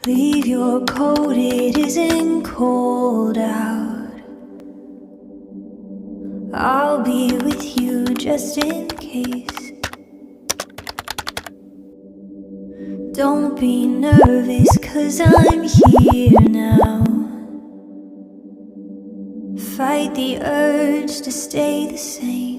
Leave your coat, it isn't cold out. I'll be with you just in case. Don't be nervous, 'cause I'm here now. Fight the urge to stay the same.